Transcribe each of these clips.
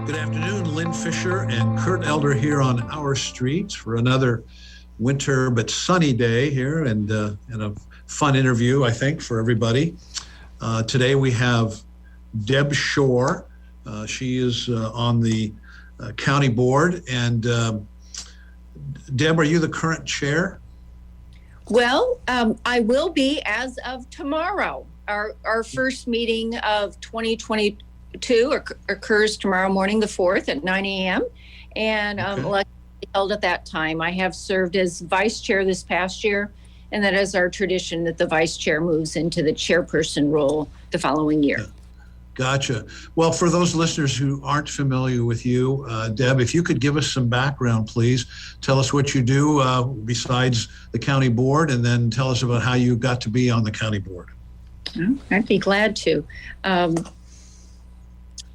Good afternoon, Lynn Fisher and Kurt Elder here on our streets for another winter but sunny day here and a fun interview, I think, for everybody. Today we have Deb Schorr. She is on the county board. And Deb, are you the current chair? Well, I will be as of tomorrow. Our first meeting of 2022 occurs tomorrow morning, the 4th at 9 a.m. And election will be held at that time. I have served as vice chair this past year, and that is our tradition that the vice chair moves into the chairperson role the following year. Gotcha. Well, for those listeners who aren't familiar with you, Deb, if you could give us some background, please. Tell us what you do besides the county board, and then tell us about how you got to be on the county board. I'd be glad to.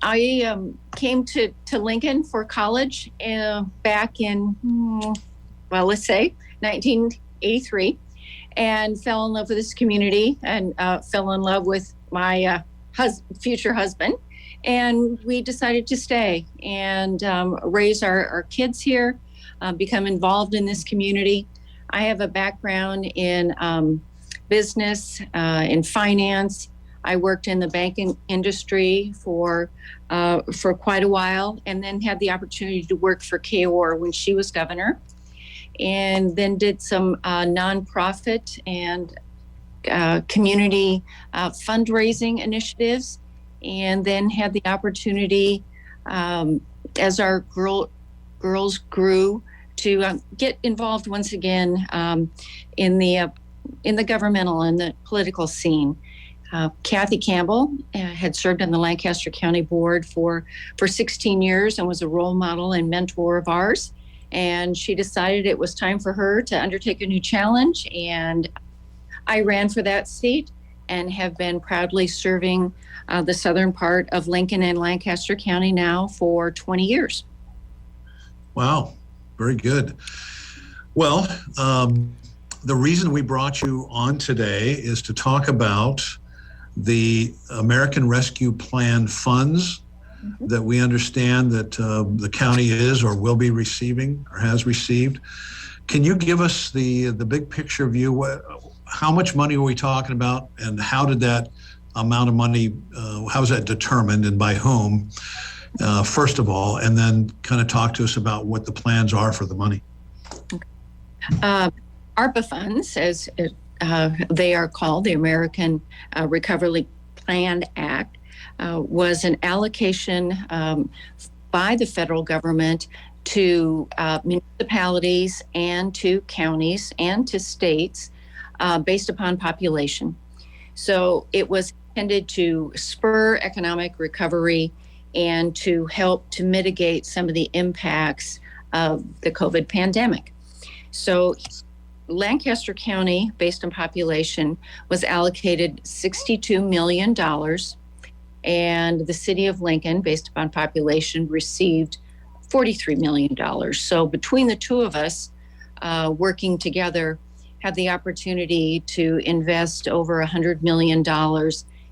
I came to Lincoln for college back in, let's say 1983, and fell in love with this community and fell in love with my future husband. And we decided to stay and raise our kids here, become involved in this community. I have a background in business, in finance. I worked in the banking industry for quite a while, and then had the opportunity to work for KOR when she was governor, and then did some nonprofit and community fundraising initiatives, and then had the opportunity as our girls grew to get involved once again in the governmental and the political scene. Kathy Campbell had served on the Lancaster County Board for 16 years and was a role model and mentor of ours. And she decided it was time for her to undertake a new challenge. And I ran for that seat and have been proudly serving the southern part of Lincoln and Lancaster County now for 20 years. Wow, very good. Well, the reason we brought you on today is to talk about the American Rescue Plan funds that we understand that the county is or will be receiving or has received. Can you give us the big picture view? How much money are we talking about, and how did that amount of money, how is that determined and by whom, first of all, and then kind of talk to us about what the plans are for the money. ARPA funds, as they are called, the American Recovery Plan Act, was an allocation by the federal government to municipalities and to counties and to states based upon population. So it was intended to spur economic recovery and to help to mitigate some of the impacts of the COVID pandemic. So Lancaster County, based on population, was allocated $62 million, and the city of Lincoln, based upon population, received $43 million. So between the two of us, working together, had the opportunity to invest over $100 million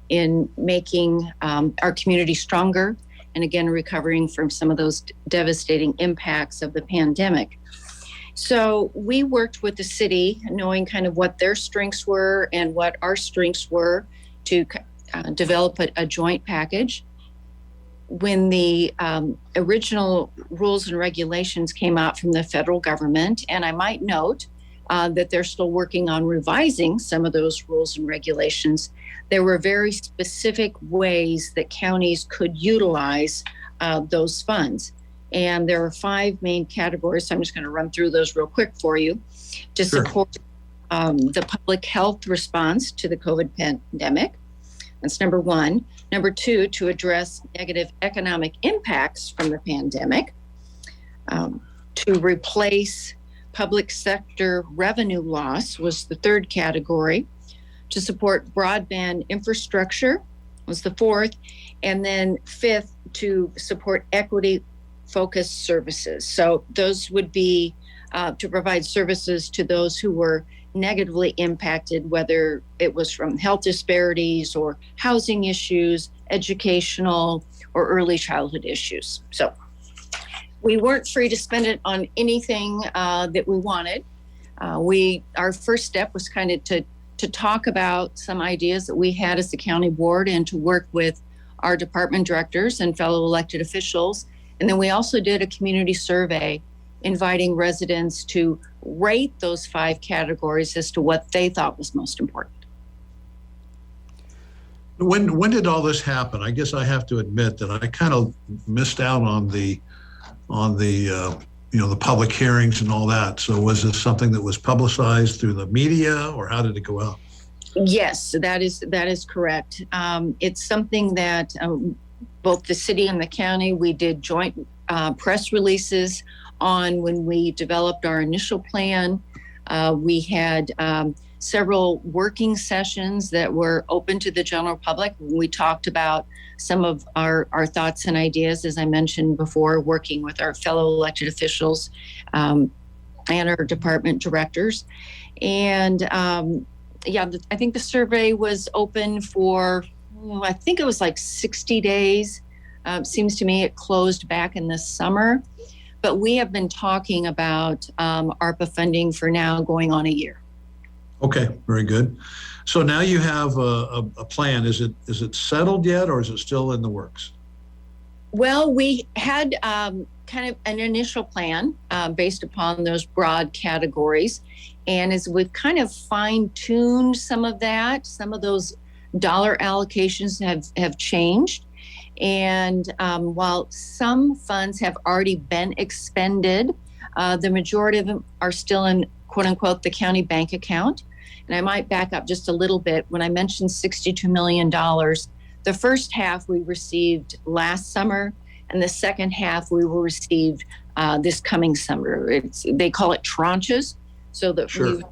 in making our community stronger, and again, recovering from some of those devastating impacts of the pandemic. So we worked with the city, knowing kind of what their strengths were and what our strengths were, to develop a joint package. When the original rules and regulations came out from the federal government, and I might note that they're still working on revising some of those rules and regulations, there were very specific ways that counties could utilize those funds. And there are 5 main categories. So I'm just going to run through those real quick for you to support the public health response to the COVID pandemic. That's number 1. Number 2, to address negative economic impacts from the pandemic, to replace public sector revenue loss was the 3rd category, to support broadband infrastructure was the 4th, and then 5th, to support equity-focused services. So those would be to provide services to those who were negatively impacted, whether it was from health disparities or housing issues, educational or early childhood issues. So we weren't free to spend it on anything that we wanted. Our first step was kind of to talk about some ideas that we had as the county board and to work with our department directors and fellow elected officials. And then we also did a community survey inviting residents to rate those 5 categories as to what they thought was most important. When did all this happen? I guess I have to admit that I kind of missed out on the the public hearings and all that. So was this something that was publicized through the media, or how did it go out? Yes, that is correct. It's something that both the city and the county, we did joint press releases on when we developed our initial plan. We had several working sessions that were open to the general public. We talked about some of our thoughts and ideas, as I mentioned before, working with our fellow elected officials and our department directors. And I think the survey was open for, I think it was like 60 days. Seems to me it closed back in the summer. But we have been talking about ARPA funding for now going on a year. Okay, very good. So now you have a plan. Is it settled yet, or is it still in the works? Well, we had kind of an initial plan based upon those broad categories. And as we've kind of fine-tuned some of that, some of those dollar allocations have changed. And while some funds have already been expended, the majority of them are still in, quote unquote, the county bank account. And I might back up just a little bit. When I mentioned $62 million, the first half we received last summer, and the second half we will receive this coming summer. They call it tranches. So the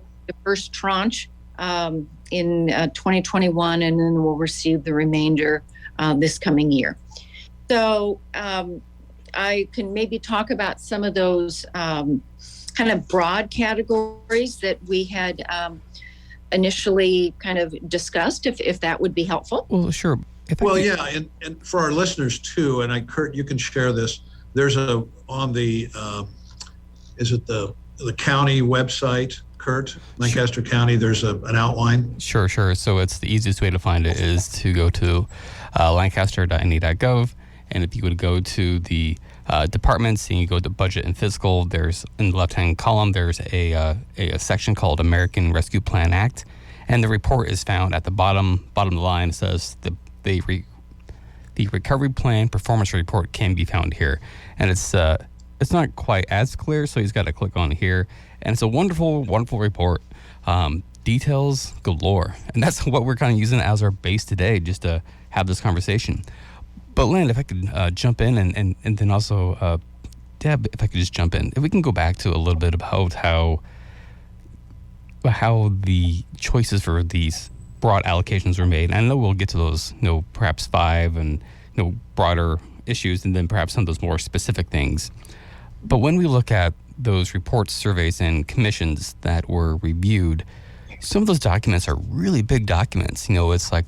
first tranche in 2021, and then we'll receive the remainder this coming year. So I can maybe talk about some of those kind of broad categories that we had initially kind of discussed, if that would be helpful. Well, sure. And for our listeners too, and Kurt, you can share this. There's on the is it the county website, Kurt, Lancaster County? There's an outline. Sure. So it's the easiest way to find it is to go to lancaster.ne.gov, and if you would go to the departments and you go to budget and fiscal, there's in the left-hand column there's a section called American Rescue Plan Act, and the report is found at the bottom of the line. It says the recovery plan performance report can be found here, and it's not quite as clear, so he's got to click on here, and it's a wonderful report, details galore, and that's what we're kind of using as our base today, just to have this conversation. But Lynn, if I could jump in, and then also Deb, if I could just jump in, if we can go back to a little bit about how the choices for these broad allocations were made. And I know we'll get to those, perhaps 5 and broader issues, and then perhaps some of those more specific things. But when we look at those reports, surveys, and commissions that were reviewed, some of those documents are really big documents. It's like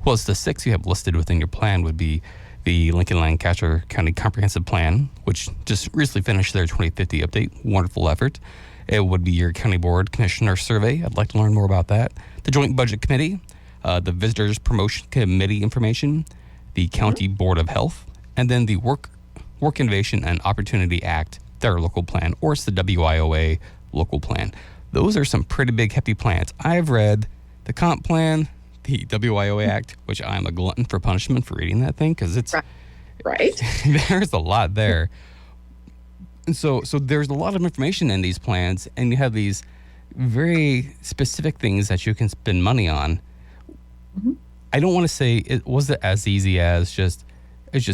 it's the 6 you have listed within your plan would be the Lincoln Lancaster County Comprehensive Plan, which just recently finished their 2050 update. Wonderful effort. It would be your County Board Commissioner survey. I'd like to learn more about that. The Joint Budget Committee, the Visitors Promotion Committee information, the County Board of Health, and then the Work Innovation and Opportunity Act, their local plan, or it's the WIOA local plan. Those are some pretty big, hefty plans. I've read the comp plan, the WIOA Act, which I'm a glutton for punishment for reading that thing, because it's right. There's a lot there. And so there's a lot of information in these plans, and you have these very specific things that you can spend money on. Mm-hmm. I don't want to say it was as easy as just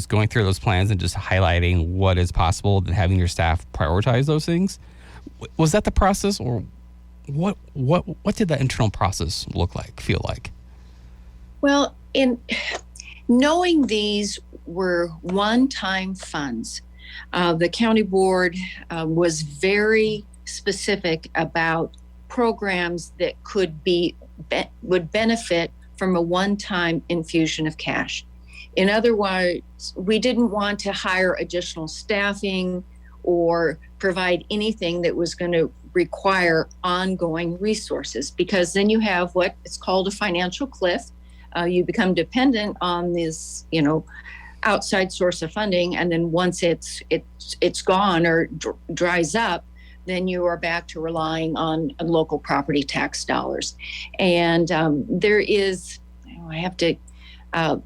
going through those plans and just highlighting what is possible and having your staff prioritize those things. Was that the process, or what did that internal process feel like? Well, in knowing these were one-time funds, the county board was very specific about programs that would benefit from a one-time infusion of cash. In other words, we didn't want to hire additional staffing or provide anything that was going to require ongoing resources, because then you have what is called a financial cliff. You become dependent on this, outside source of funding, and then once it's gone or dries up, then you are back to relying on local property tax dollars. And there is, I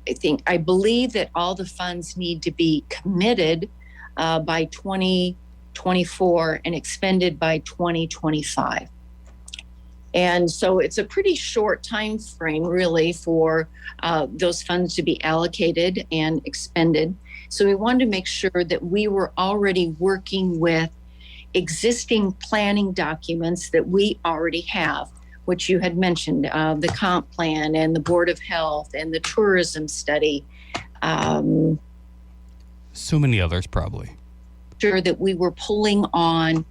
believe that all the funds need to be committed by 2024 and expended by 2025. And so it's a pretty short time frame, really, for those funds to be allocated and expended. So we wanted to make sure that we were already working with existing planning documents that we already have, which you had mentioned, the comp plan and the Board of Health and the tourism study. So many others, probably. Sure that we were pulling on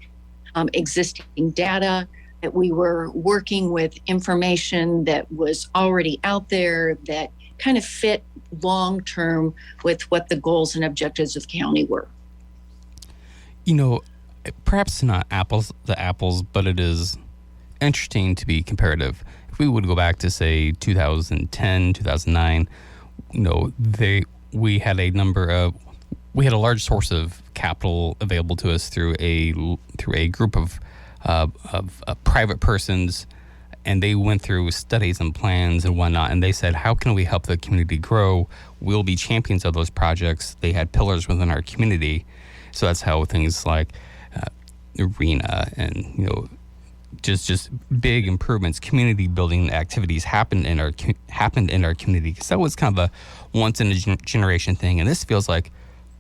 existing data, that we were working with information that was already out there that kind of fit long-term with what the goals and objectives of the county were. Perhaps not apples to apples, but it is interesting to be comparative. If we would go back to, say, 2010, 2009, we had a large source of capital available to us through a group of private persons, and they went through studies and plans and whatnot, and they said, how can we help the community grow? We'll be champions of those projects. They had pillars within our community. So that's how things like arena and just big improvements, community building activities happened in our community, because that was kind of a once in a generation thing. And this feels like,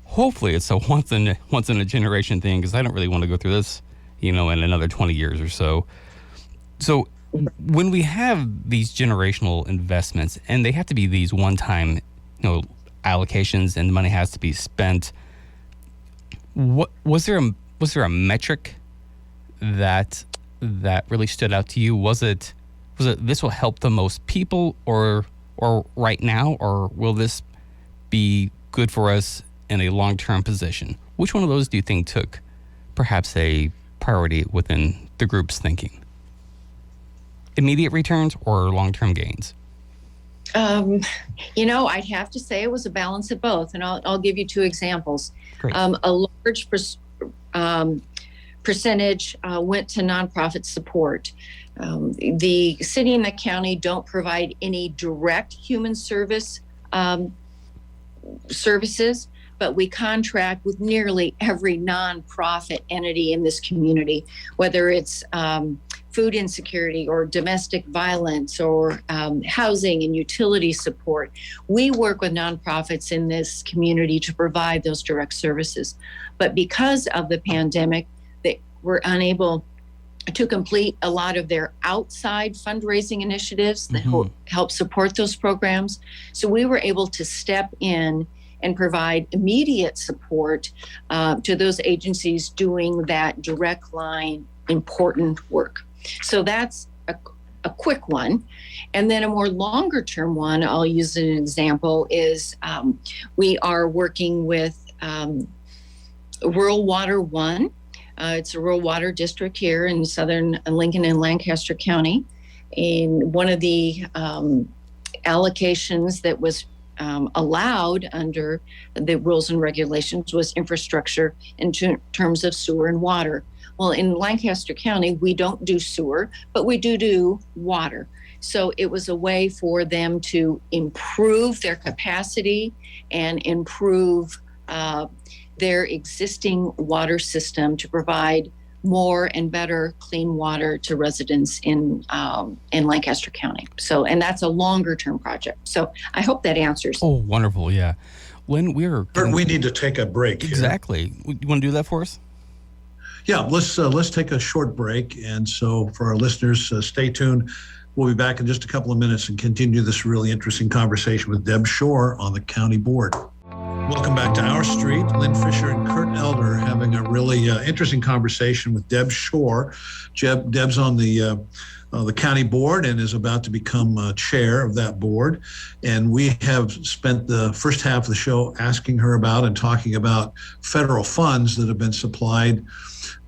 hopefully it's a once in a generation thing, because I don't really want to go through this in another 20 years or so. So when we have these generational investments, and they have to be these one-time allocations, and the money has to be spent, what was there a metric that really stood out to you? Was it this will help the most people, or right now, or will this be good for us in a long-term position? Which one of those do you think took perhaps a priority within the group's thinking? Immediate returns or long-term gains? I'd have to say it was a balance of both, and I'll give you two examples. Great. A large percentage went to nonprofit support. The city and the county don't provide any direct human services, but we contract with nearly every nonprofit entity in this community, whether it's food insecurity or domestic violence or housing and utility support. We work with nonprofits in this community to provide those direct services. But because of the pandemic, they were unable to complete a lot of their outside fundraising initiatives that help support those programs. So we were able to step in and provide immediate support to those agencies doing that direct line important work. So that's a quick one. And then a more longer term one, I'll use an example, is we are working with Rural Water 1. It's a rural water district here in southern Lincoln and Lancaster County. And one of the allocations that was allowed under the rules and regulations was infrastructure in terms of sewer and water. Well, in Lancaster County, we don't do sewer, but we do water. So it was a way for them to improve their capacity and improve their existing water system to provide more and better clean water to residents in Lancaster County. So, and that's a longer term project. So I hope that answers. Oh, wonderful. Yeah. Lynn, we need to take a break. Exactly. You want to do that for us? Yeah, let's take a short break. And so for our listeners, stay tuned. We'll be back in just a couple of minutes and continue this really interesting conversation with Deb Schorr on the county board. Welcome back to Our Street. Lynn Fisher and Kurt Elder having a really interesting conversation with Deb Schorr. Deb's on the the county board and is about to become chair of that board. And we have spent the first half of the show asking her about and talking about federal funds that have been supplied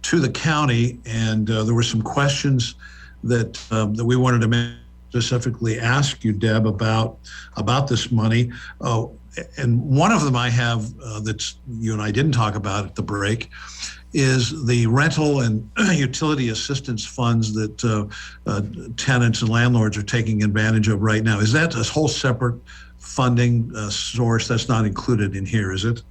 to the county. And there were some questions that we wanted to specifically ask you, Deb, about this money. And one of them I have that's you and I didn't talk about at the break is the rental and utility assistance funds that tenants and landlords are taking advantage of right now. Is that a whole separate funding source that's not included in here, is it?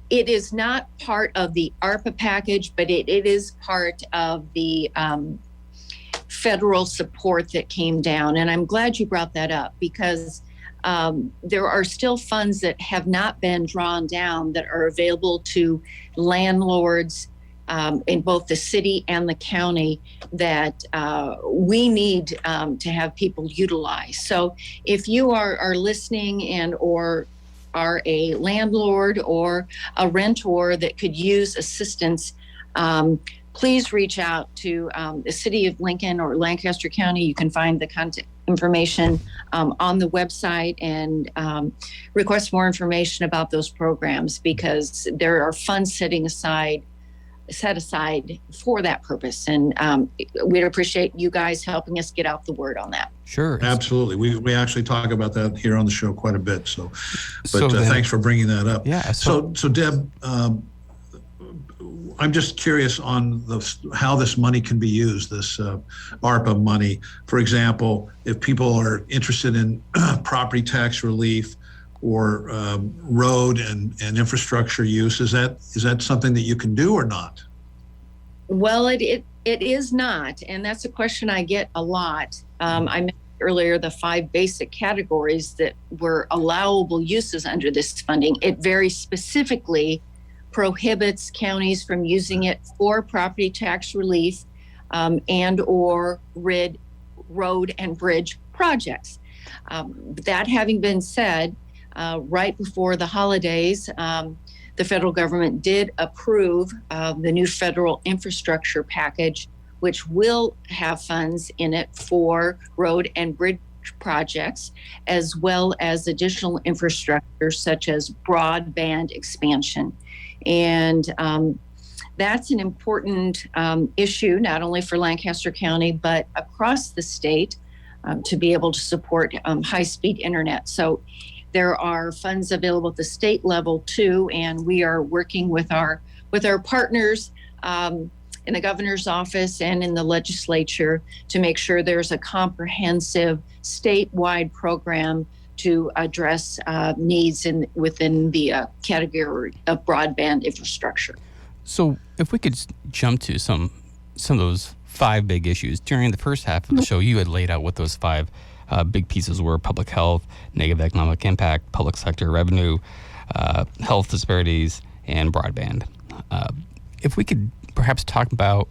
It is not part of the ARPA package, but it is part of the federal support that came down. And I'm glad you brought that up because there are still funds that have not been drawn down that are available to landlords in both the city and the county that we need to have people utilize. So if you are listening and or are a landlord or a rentor that could use assistance, please reach out to the City of Lincoln or Lancaster County. You can find the contact information on the website and request more information about those programs because there are funds set aside for that purpose. And we'd appreciate you guys helping us get out the word on that. Sure. Absolutely. We actually talk about that here on the show quite a bit. So then, thanks for bringing that up. Yeah. So Deb, I'm just curious on how this money can be used, this ARPA money. For example, if people are interested in property tax relief or road and infrastructure use, is that something that you can do or not? Well, it is not, and that's a question I get a lot. I mentioned earlier the 5 basic categories that were allowable uses under this funding. It very specifically prohibits counties from using it for property tax relief and or road and bridge projects. That having been said, right before the holidays, the federal government did approve the new federal infrastructure package, which will have funds in it for road and bridge projects, as well as additional infrastructure such as broadband expansion. And that's an important issue, not only for Lancaster County, but across the state to be able to support high-speed internet. So there are funds available at the state level too, and we are working with our partners in the governor's office and in the legislature to make sure there's a comprehensive statewide program to address needs within the category of broadband infrastructure. So if we could jump to some of those 5 big issues. During the first half of the show, you had laid out what those 5 big pieces were: public health, negative economic impact, public sector revenue, health disparities, and broadband. If we could perhaps talk about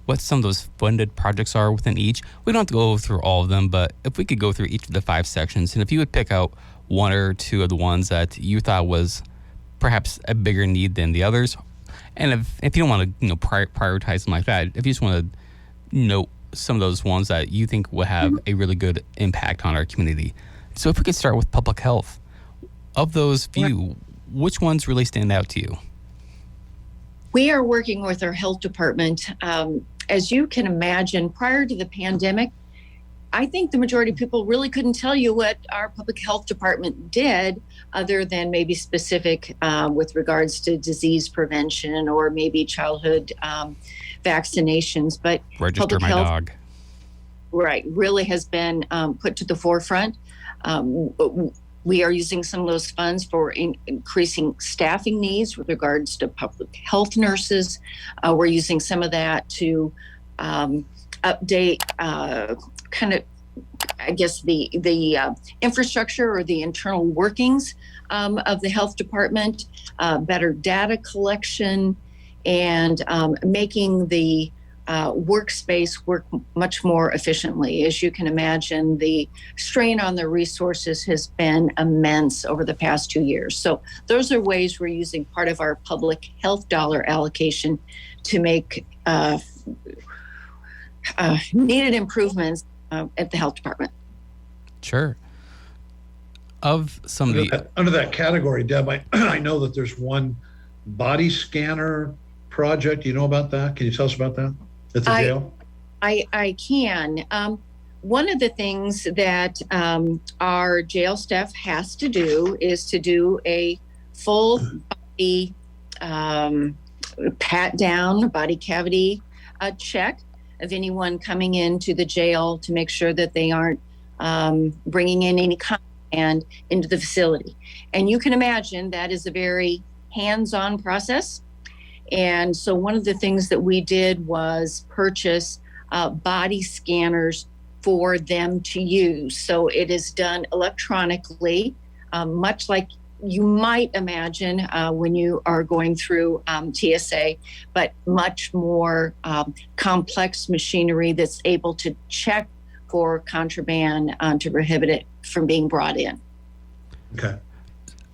what some of those funded projects are within each. We don't have to go through all of them, but if we could go through each of the 5 sections, and if you would pick out 1 or 2 of the ones that you thought was perhaps a bigger need than the others, and if you don't want to prioritize them like that, if you just want to note some of those ones that you think will have a really good impact on our community. So if we could start with public health. Of those few, which ones really stand out to you? We are working with our health department. As you can imagine, prior to the pandemic, I think the majority of people really couldn't tell you what our public health department did other than maybe specific with regards to disease prevention or maybe childhood vaccinations. But register public my health, dog. Right, really has been put to the forefront. We are using some of those funds for increasing staffing needs with regards to public health nurses. We're using some of that to update kind of, I guess, the infrastructure or the internal workings of the health department, better data collection, and making the workspace work much more efficiently. As you can imagine, the strain on the resources has been immense over the past 2 years. So those are ways we're using part of our public health dollar allocation to make needed improvements at the health department. Sure. Of some of the Under that category, Deb, I know that there's one body scanner project. You know about that? Can you tell us about that at the jail? I can. One of the things that our jail staff has to do is to do a full body pat down, body cavity check of anyone coming into the jail to make sure that they aren't bringing in any contraband into the facility. And you can imagine that is a very hands-on process. And so one of the things that we did was purchase body scanners for them to use. So it is done electronically, much like you might imagine when you are going through TSA, but much more complex machinery that's able to check for contraband to prohibit it from being brought in. Okay.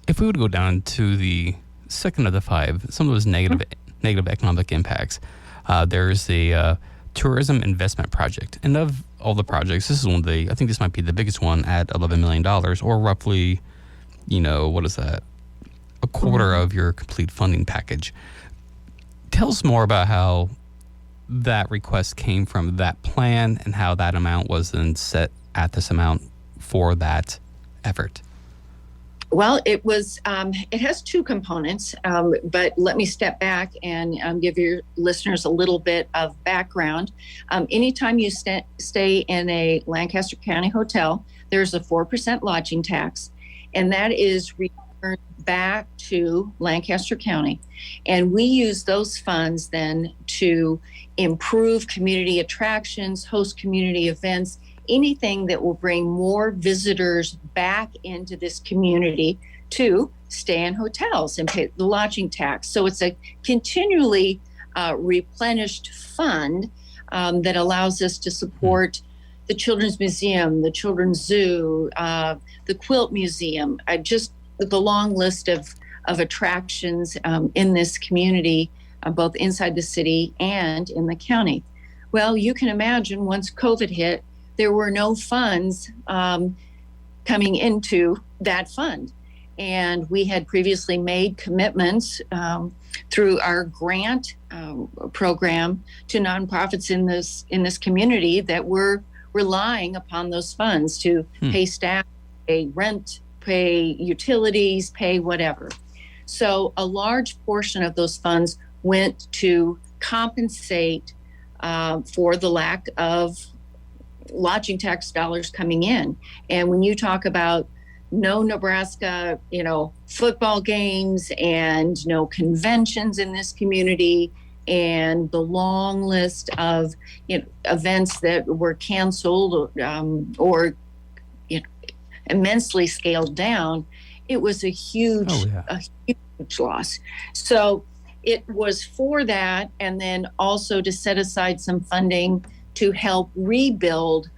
If we would go down to the second of the five, some of those negative economic impacts, there's the tourism investment project. And of all the projects, this is one of the, I think this might be the biggest one at $11 million, or roughly, what is that? A quarter of your complete funding package. Tell us more about how that request came from that plan and how that amount was then set at this amount for that effort. Well, it has two components, but let me step back and give your listeners a little bit of background. Anytime you stay in a Lancaster County hotel, there's a 4% lodging tax, and that is returned back to Lancaster County. And we use those funds then to improve community attractions, host community events, anything that will bring more visitors back into this community to stay in hotels and pay the lodging tax. So it's a continually replenished fund that allows us to support the Children's Museum, the Children's Zoo, the Quilt Museum, just the long list of attractions in this community, both inside the city and in the county. Well, you can imagine once COVID hit, there were no funds coming into that fund. And we had previously made commitments through our grant program to nonprofits in this community that were relying upon those funds to pay staff, pay rent, pay utilities, pay whatever. So a large portion of those funds went to compensate for the lack of lodging tax dollars coming in. And when you talk about no Nebraska, football games and no conventions in this community, and the long list of events that were canceled or immensely scaled down, it was a huge loss. So it was for that, and then also to set aside some funding to help rebuild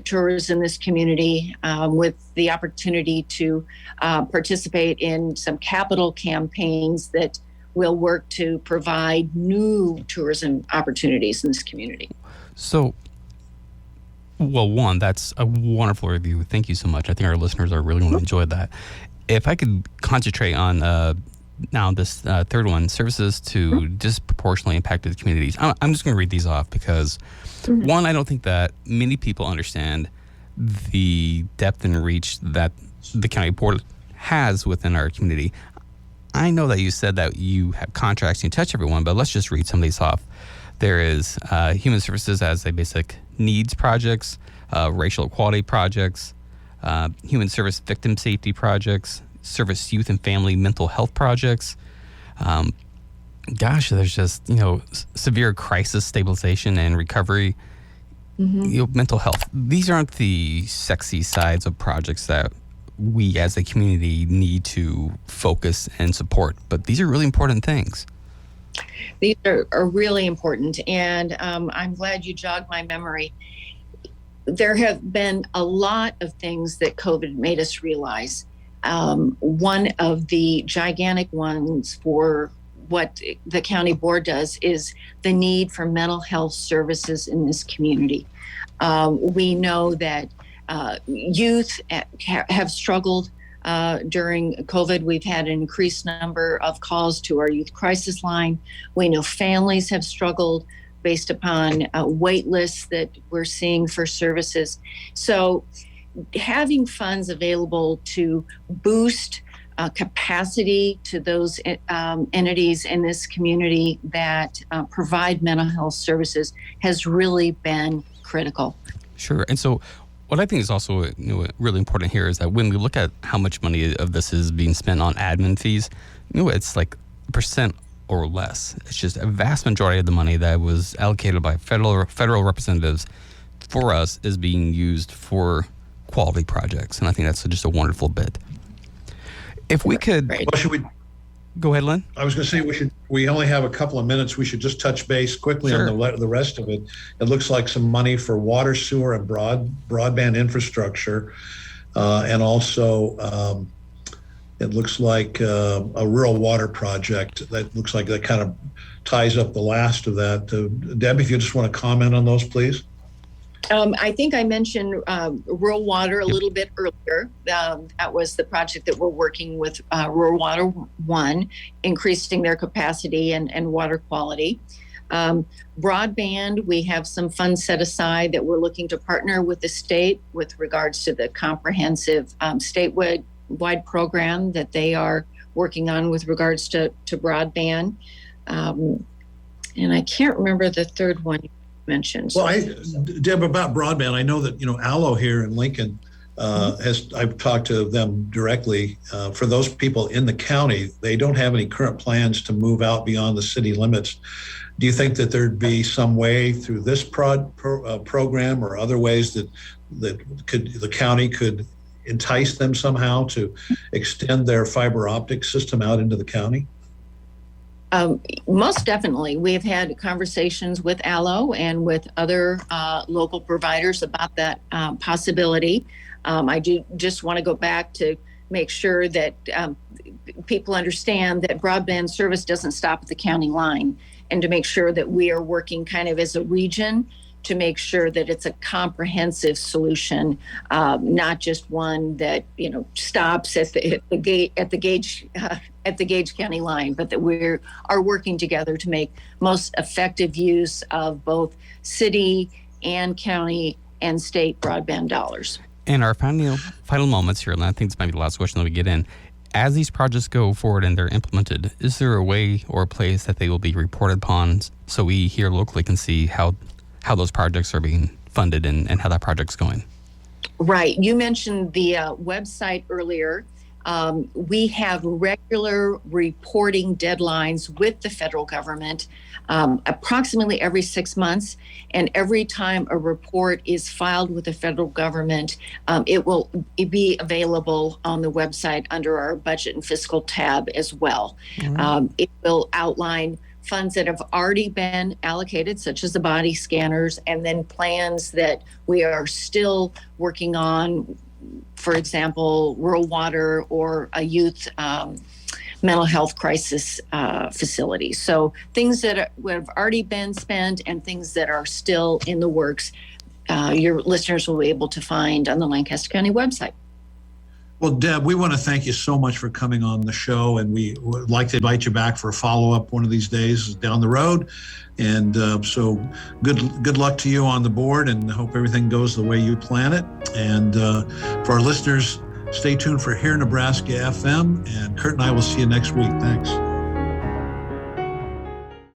tourism in this community with the opportunity to participate in some capital campaigns that will work to provide new tourism opportunities in this community. So, well, one, that's a wonderful review. Thank you so much. I think our listeners are really going to enjoy that. If I could concentrate on now this third one, services to disproportionately impacted communities. I'm just going to read these off because, one, I don't think that many people understand the depth and reach that the county board has within our community. I know that you said that you have contracts and you touch everyone, but let's just read some of these off. There is human services as a basic needs projects, racial equality projects, human service victim safety projects, service youth and family mental health projects. There's just, severe crisis stabilization and recovery, mental health. These aren't the sexy sides of projects that we as a community need to focus and support, but these are really important things. These are really important, and I'm glad you jogged my memory. There have been a lot of things that COVID made us realize. One of the gigantic ones for what the county board does is the need for mental health services in this community. We know that youth have struggled during COVID. We've had an increased number of calls to our youth crisis line. We know families have struggled based upon wait lists that we're seeing for services. So having funds available to boost capacity to those entities in this community that provide mental health services has really been critical. Sure. And so what I think is also really important here is that when we look at how much money of this is being spent on admin fees, it's like a percent or less. It's just a vast majority of the money that was allocated by federal representatives for us is being used for quality projects. And I think that's just a wonderful bit. If we could... Well, should we... Go ahead, Lynn. I was going to say we only have a couple of minutes. We should just touch base quickly Sure. on the rest of it. It looks like some money for water, sewer, and broadband infrastructure. And also it looks like a rural water project that looks like that kind of ties up the last of that. Deb, if you just want to comment on those, please. I think I mentioned rural water a little bit earlier. That was the project that we're working with Rural Water 1, increasing their capacity and water quality. Broadband, we have some funds set aside that we're looking to partner with the state with regards to the comprehensive statewide program that they are working on with regards to broadband. And I can't remember the third one you mentioned. Well, Deb, about broadband, I know that, Allo here in Lincoln I've talked to them directly. For those people in the county, they don't have any current plans to move out beyond the city limits. Do you think that there'd be some way through this program or other ways that the county could entice them somehow to extend their fiber optic system out into the county? Most definitely. We have had conversations with Allo and with other local providers about that possibility. I do just want to go back to make sure that people understand that broadband service doesn't stop at the county line, and to make sure that we are working kind of as a region to make sure that it's a comprehensive solution, not just one that stops at the Gage County line, but that we are working together to make most effective use of both city and county and state broadband dollars. In our final moments here, and I think this might be the last question that we get in, as these projects go forward and they're implemented, is there a way or a place that they will be reported upon so we here locally can see how those projects are being funded and how that project's going? Right. You mentioned the website earlier. We have regular reporting deadlines with the federal government, approximately every 6 months. And every time a report is filed with the federal government, it will be available on the website under our budget and fiscal tab as well. Mm-hmm. It will outline funds that have already been allocated, such as the body scanners, and then plans that we are still working on, for example, rural water or a youth mental health crisis facility. So things that have already been spent and things that are still in the works, your listeners will be able to find on the Lancaster County website. Well, Deb, we want to thank you so much for coming on the show, and we would like to invite you back for a follow-up one of these days down the road. And so good luck to you on the board, and hope everything goes the way you plan it. And for our listeners, stay tuned for Here Nebraska FM, and Kurt and I will see you next week. Thanks.